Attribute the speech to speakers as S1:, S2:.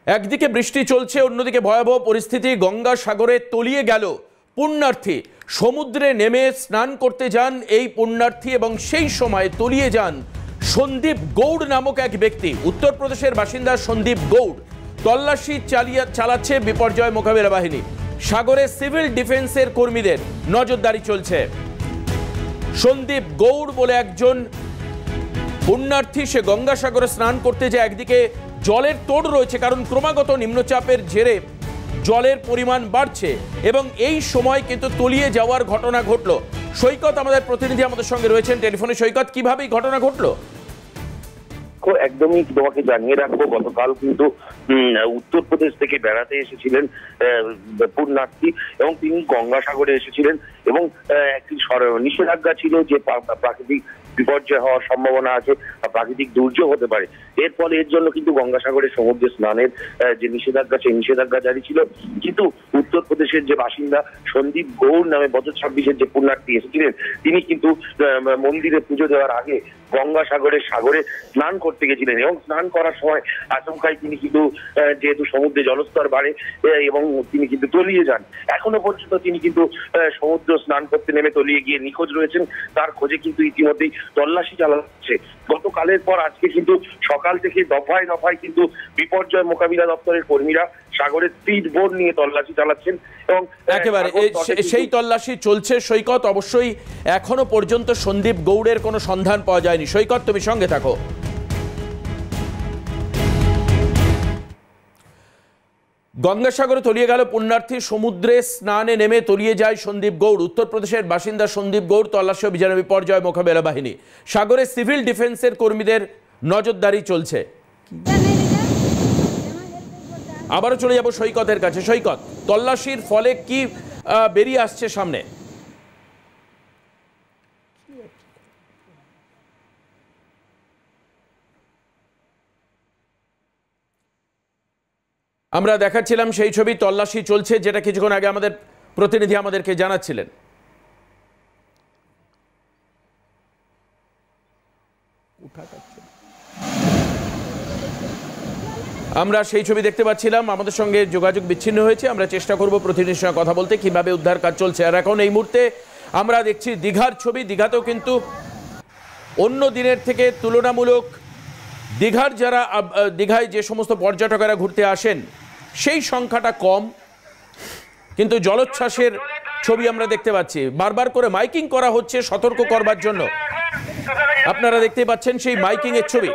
S1: একদিকে বৃষ্টি চলছে, অন্যদিকে ভয়াবহ পরিস্থিতি। গঙ্গাসাগরে তলিয়ে গেল পুণ্যার্থী। সমুদ্রে নেমে স্নান করতে যান এই পুণ্যার্থী এবং সেই সময় তলিয়ে যান সন্দীপ গৌড় নামক এক ব্যক্তি। উত্তরপ্রদেশের বাসিন্দা সন্দীপ গৌড়। তল্লাশি চালাচ্ছে বিপর্যয় মোকাবিলা বাহিনী। সাগরে সিভিল ডিফেন্সের কর্মীদের নজরদারি চলছে। সন্দীপ গৌড় বলে একজন পুণ্যার্থী, সে গঙ্গাসাগরে স্নান করতে যায়। একদিকে জলের তোড় রয়েছে, কারণ ক্রমাগত নিম্নচাপের জেরে জলের পরিমাণ বাড়ছে এবং এই সময় কিন্তু তলিয়ে যাওয়ার ঘটনা ঘটলো। সৈকত আমাদের প্রতিনিধি আমাদের সঙ্গে রয়েছেন টেলিফোনে। সৈকত, কিভাবে এই ঘটনা ঘটলো?
S2: একদমই তোমাকে জানিয়ে রাখবো, গতকাল কিন্তু উত্তরপ্রদেশ থেকে বেড়াতে এসেছিলেন পুণ্যার্থী এবং তিনি গঙ্গাসাগরে এসেছিলেন এবং একটি নিষেধাজ্ঞা ছিল যে প্রাকৃতিক বিপর্যয় হওয়ার সম্ভাবনা আছে, প্রাকৃতিক দুর্যোগ হতে পারে। এর ফলে এর জন্য কিন্তু গঙ্গাসাগরে সমুদ্রে স্নানের যে নিষেধাজ্ঞা, সেই নিষেধাজ্ঞা জারি ছিল। কিন্তু উত্তরপ্রদেশের যে বাসিন্দা সন্দীপ গৌড় নামে বছর 26-এর যে পুণ্যার্থী এসেছিলেন, তিনি কিন্তু মন্দিরে পুজো দেওয়ার আগে গঙ্গাসাগরের সাগরে স্নান করতে গেছিলেন এবং স্নান করার সময় আচমকায় তিনি কিন্তু যেহেতু সমুদ্রে জলস্তর বাড়ে এবং তিনি কিন্তু তলিয়ে যান। এখনো পর্যন্ত তিনি কিন্তু সমুদ্র স্নান করতে নেমে তলিয়ে গিয়ে নিখোঁজ রয়েছেন। তার খোঁজে কিন্তু ইতিমধ্যেই তল্লাশি চালাচ্ছে। গতকালের পর আজকে কিন্তু সকাল থেকে দফায় দফায় কিন্তু বিপর্যয় মোকাবিলা দপ্তরের কর্মীরা সাগরে স্পিড বোট নিয়ে তল্লাশি চালাচ্ছেন এবং
S1: একেবারে সেই তল্লাশি চলছে। সৈকত, অবশ্যই এখনো পর্যন্ত সন্দীপ গৌড়ের কোনো সন্ধান পাওয়া যায়নি। সৈকত, তুমি সঙ্গে থাকো। গঙ্গাসাগরে তলিয়ে গেল পুণ্যার্থী। সমুদ্রে স্নানে নেমে তলিয়ে যায় সন্দীপ গৌড়। উত্তরপ্রদেশের বাসিন্দা সন্দীপ গৌড়। তল্লাশি অভিযানে বিপর্যয় মোকাবেলা বাহিনী। সাগরে সিভিল ডিফেন্সের কর্মীদের নজরদারি চলছে। আবারও চলে যাব সৈকতের কাছে। সৈকত, তল্লাশির ফলে কি বেরিয়ে আসছে সামনে? আমরা দেখাচ্ছিলাম সেই ছবি। তল্লাশি চলছে, যেটা কিছুক্ষণ আগে আমাদের প্রতিনিধি আমাদেরকে জানাচ্ছিলেন। আমরা সেই ছবি দেখতে পাচ্ছিলাম। আমাদের সঙ্গে যোগাযোগ বিচ্ছিন্ন হয়েছে। আমরা চেষ্টা করব প্রতিনিধির সঙ্গে কথা বলতে, কিভাবে উদ্ধার কাজ চলছে। আর এখন এই মুহূর্তে আমরা দেখছি দীঘার ছবি। দীঘাতেও কিন্তু অন্য দিনের থেকে তুলনামূলক দীঘায় যে সমস্ত পর্যটকেরা ঘুরতে আসেন সেই সংখ্যাটা কম, কিন্তু জলোচ্ছ্বাসের ছবি আমরা দেখতে পাচ্ছি। বারবার করে মাইকিং করা হচ্ছে সতর্ক করবার জন্য। আপনারা দেখতে পাচ্ছেন সেই মাইকিং এর ছবি।